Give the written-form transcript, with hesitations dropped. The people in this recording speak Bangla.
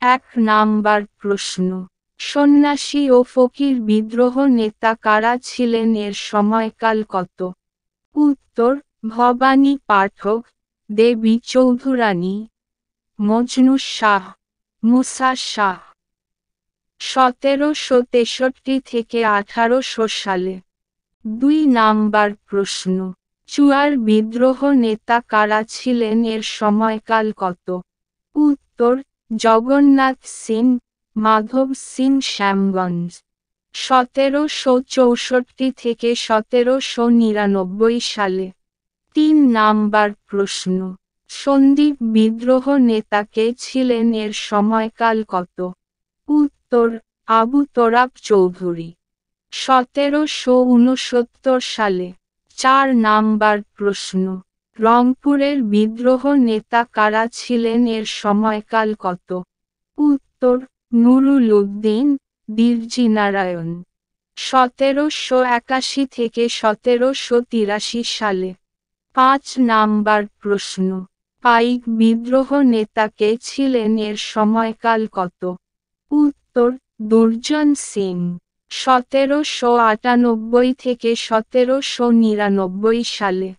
1 নাম্বার প্রশ্ন, সন্ন্যাসী ও ফকির বিদ্রোহ নেতা কারা ছিলেন, এর সময়কাল কত? উত্তর, ভবানী পাঠক, দেবী চৌধুরানী, মজনু শাহ, মুসা শাহ। 1763 থেকে 1800 সালে। 2 নাম্বার প্রশ্ন, চুয়ার বিদ্রোহ নেতা কারা ছিলেন, এর সময়কাল কত? উত্তর, জগন্নাথ সিং, মাধব সিং শ্যামগঞ্জ। 1764 থেকে 1799 সালে। 3 নাম্বার প্রশ্ন, সন্দীপ বিদ্রোহ নেতা কে ছিলেন, এর সময়কাল কত? উত্তর, আবু তোরাব চৌধুরী। 1769 সালে। 4 নাম্বার প্রশ্ন, রংপুরের বিদ্রোহ নেতা কারা ছিলেন, এর সময়কাল কত? উত্তর, নুরুল উদ্দিন, বীরজিনারায়ণ। 1781 থেকে 1783 সালে। 5 নাম্বার প্রশ্ন, পাইক বিদ্রোহ নেতা কে ছিলেন, এর সময়কাল কত? উত্তর, দুর্জন সিং। 1798 থেকে 1799 সালে।